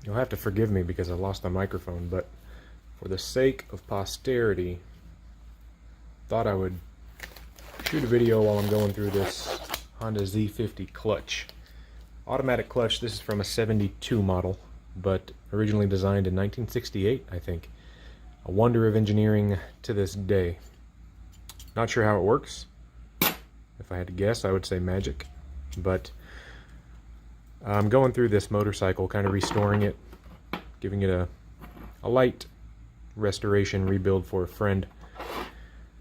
You'll have to forgive me because I lost the microphone, but for the sake of posterity, thought I would shoot a video while I'm going through this Honda Z50 clutch. Automatic clutch. This is from a 72 model, but originally designed in 1968, I think. A wonder of engineering to this day. Not sure how it works. If I had to guess, I would say magic. But I'm going through this motorcycle, kind of restoring it, giving it a light restoration, rebuild for a friend.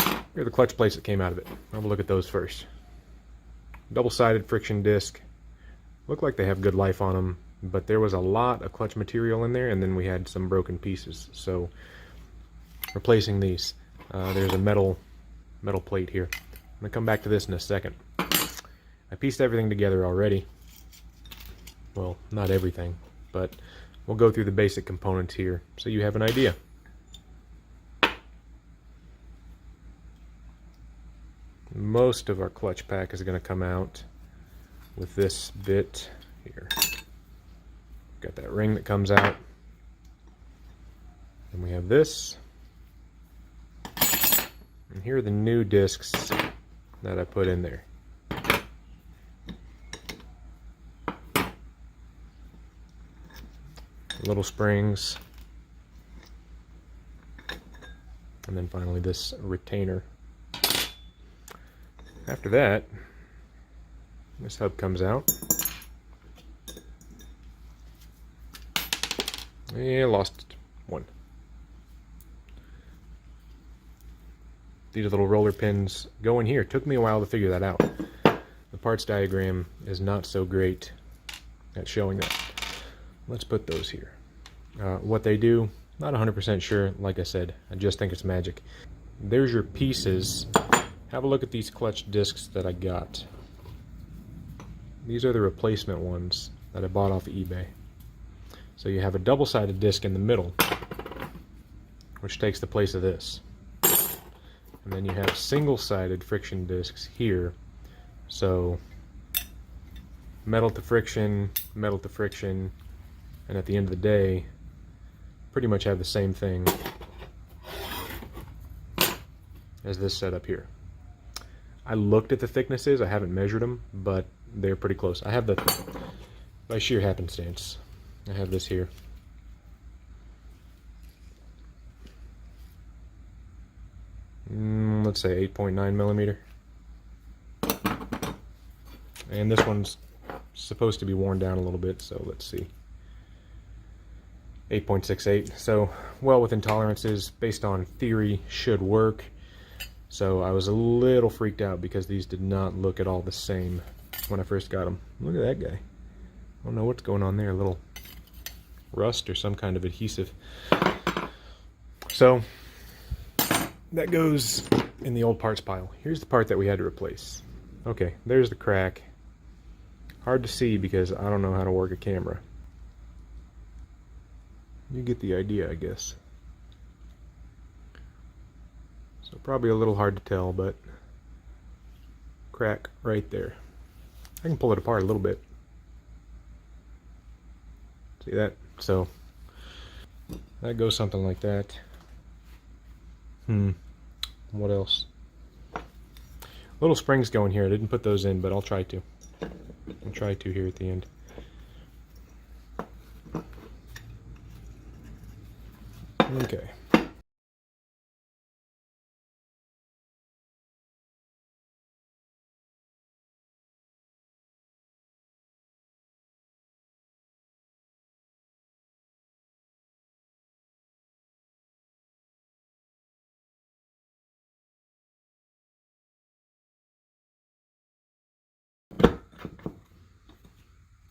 Here are the clutch plates that came out of it. I'll have a look at those first. Double-sided friction disc. Look like they have good life on them, but there was a lot of clutch material in there, and then we had some broken pieces. So replacing these. There's a metal plate here. I'm going to come back to this in a second. I pieced everything together already. Well, not everything, but we'll go through the basic components here so you have an idea. Most of our clutch pack is going to come out with this bit here. Got that ring that comes out. And we have this. And here are the new discs that I put in there. Little springs. And then finally this retainer. After that, this hub comes out. Yeah, lost one. These little roller pins go in here. Took me a while to figure that out. The parts diagram is not so great at showing that. Let's put those here. What they do, not 100% sure. Like I said, I just think it's magic. There's your pieces. Have a look at these clutch discs that I got. These are the replacement ones that I bought off of eBay. So you have a double-sided disc in the middle, which takes the place of this. And then you have single-sided friction discs here. So metal to friction, and at the end of the day, pretty much have the same thing as this setup here. I looked at the thicknesses, I haven't measured them, but they're pretty close. I have by sheer happenstance, I have this here. Let's say 8.9 millimeter. And this one's supposed to be worn down a little bit, so let's see. 8.68, so well within tolerances, based on theory, should work. So I was a little freaked out because these did not look at all the same when I first got them. Look at that guy. I don't know what's going on there, a little rust or some kind of adhesive. So that goes in the old parts pile. Here's the part that we had to replace. Okay, there's the crack. Hard to see because I don't know how to work a camera. You get the idea, I guess. So probably a little hard to tell, but crack right there. I can pull it apart a little bit. See that? So that goes something like that. What else? Little springs going here. I didn't put those in, but I'll try to. I'll try to here at the end. Okay.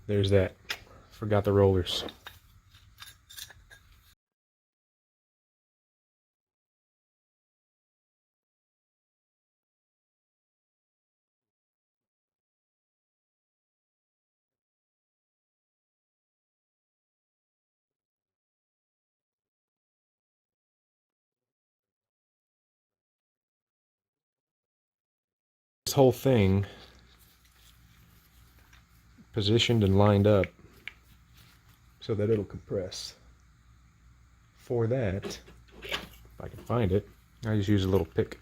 There's that. Forgot the rollers. This whole thing positioned and lined up so that it'll compress. For that, if I can find it, I just use a little pick.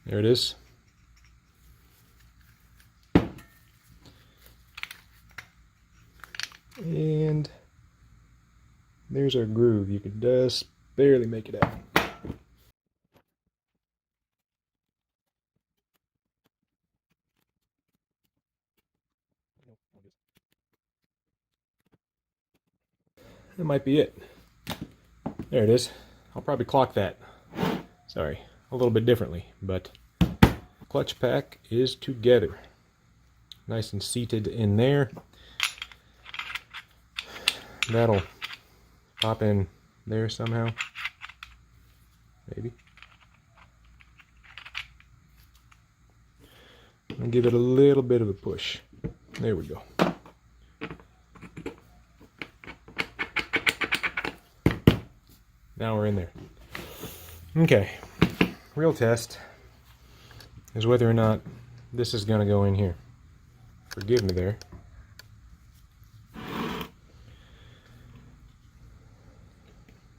There it is. And there's our groove. You can just barely make it out. That might be it. There it is. I'll probably clock that. Sorry, a little bit differently, but clutch pack is together. Nice and seated in there. That'll pop in there somehow. Maybe. I'll give it a little bit of a push. There we go. Now we're in there. Okay, real test is whether or not this is going to go in here. Forgive me there.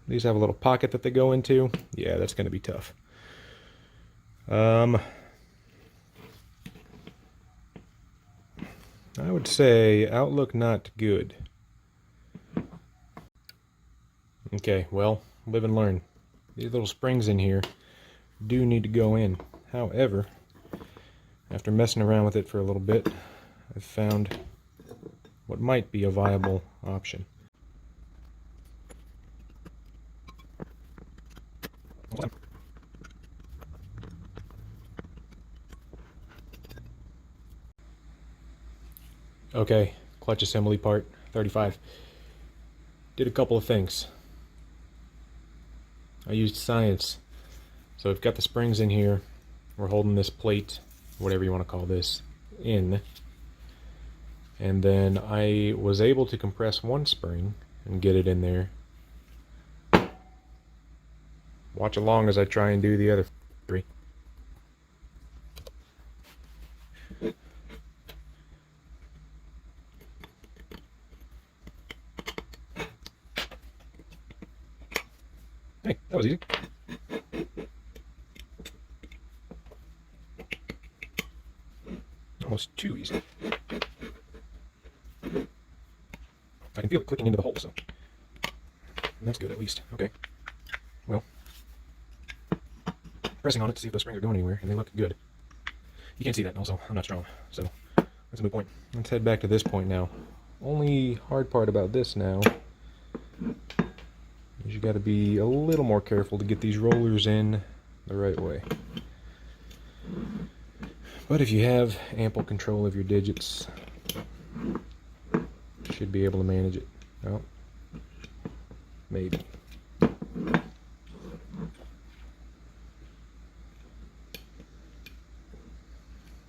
These have a little pocket that they go into. Yeah, that's going to be tough. I would say outlook not good. Okay, well, live and learn. These little springs in here do need to go in. However, after messing around with it for a little bit, I've found what might be a viable option. Okay, clutch assembly part 35. Did a couple of things. I used science. So we've got the springs in here. We're holding this plate, whatever you want to call this, in. And then I was able to compress one spring and get it in there. Watch along as I try and do the other three. Hey, that was easy. Almost too easy. I can feel it clicking into the hole, so that's good at least. Okay. Well, pressing on it to see if those springs are going anywhere, and they look good. You can't see that, also. I'm not strong, so that's a moot point. Let's head back to this point now. Only hard part about this now is you got to be a little more careful to get these rollers in the right way. But if you have ample control of your digits, you should be able to manage it. Well, maybe.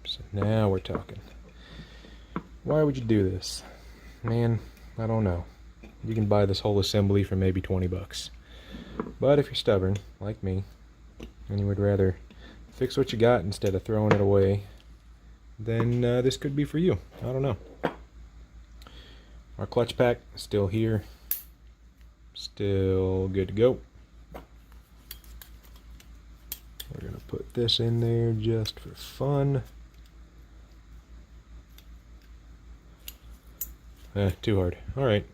So now we're talking. Why would you do this? Man, I don't know. You can buy this whole assembly for maybe 20 bucks. But if you're stubborn, like me, and you would rather fix what you got instead of throwing it away, then this could be for you. I don't know. Our clutch pack is still here. Still good to go. We're going to put this in there just for fun. Too hard. Alright.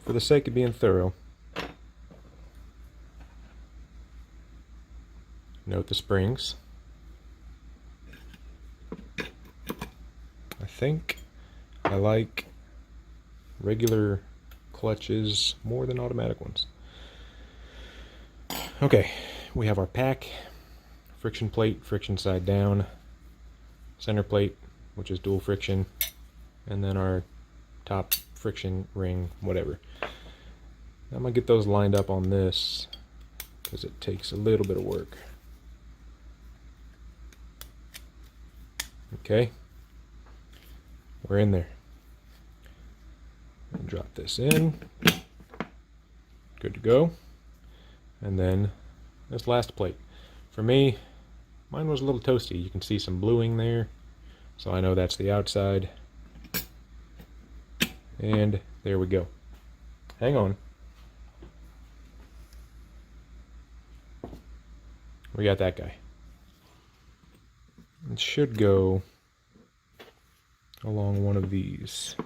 For the sake of being thorough, note the springs. I think I like regular clutches more than automatic ones. Okay, we have our pack, friction plate, friction side down, center plate, which is dual friction, and then our top friction ring, whatever. I'm going to get those lined up on this because it takes a little bit of work. Okay, we're in there. drop this in. Good to go. And then this last plate. For me, mine was a little toasty. You can see some bluing there. So I know that's the outside. And there we go. Hang on. We got that guy. It should go along one of these.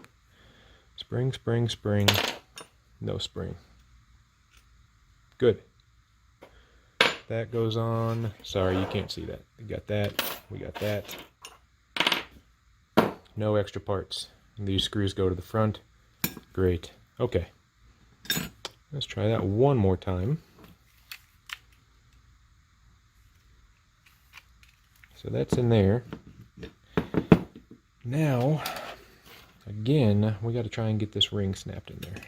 Spring, spring, spring. No spring. Good. That goes on. Sorry, you can't see that. We got that. We got that. No extra parts. And these screws go to the front. Great. Okay. Let's try that one more time. So that's in there. Now, again, we got to try and get this ring snapped in there.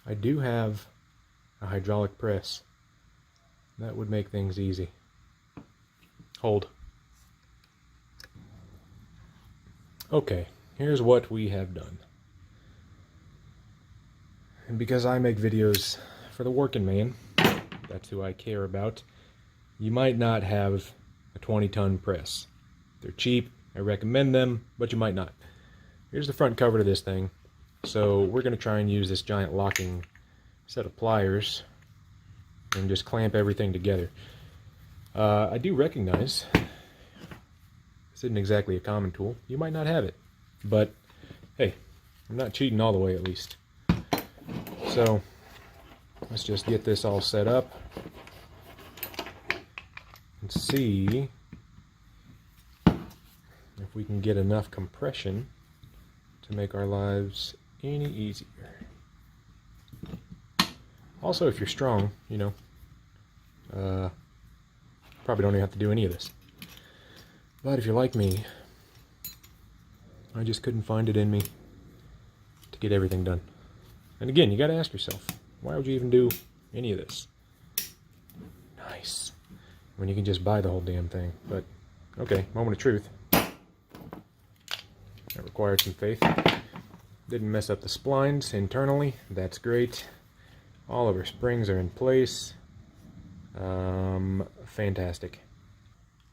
I do have a hydraulic press. That would make things easy. Hold. Okay, here's what we have done. And because I make videos for the working man, that's who I care about, you might not have a 20-ton press. They're cheap, I recommend them, but you might not. Here's the front cover to this thing. So we're going to try and use this giant locking set of pliers and just clamp everything together. I do recognize this isn't exactly a common tool. You might not have it, but hey, I'm not cheating all the way at least. So let's just get this all set up and see if we can get enough compression to make our lives any easier. Also, if you're strong, you know, probably don't even have to do any of this. But if you're like me, I just couldn't find it in me to get everything done. And again, you got to ask yourself, why would you even do any of this? Nice. When you can just buy the whole damn thing. But, okay, moment of truth. That required some faith. Didn't mess up the splines internally. That's great. All of our springs are in place. Fantastic.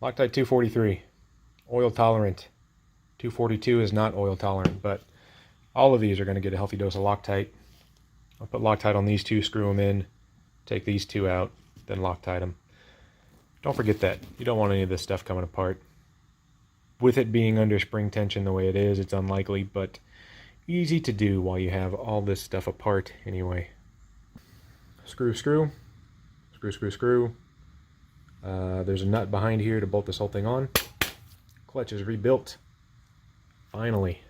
Loctite 243. Oil tolerant. 242 is not oil tolerant, but all of these are going to get a healthy dose of Loctite. I'll put Loctite on these two, screw them in, take these two out, then Loctite them. Don't forget that. You don't want any of this stuff coming apart. With it being under spring tension the way it is, it's unlikely, but easy to do while you have all this stuff apart anyway. Screw, screw. Screw, screw, screw. There's a nut behind here to bolt this whole thing on. Clutch is rebuilt. Finally.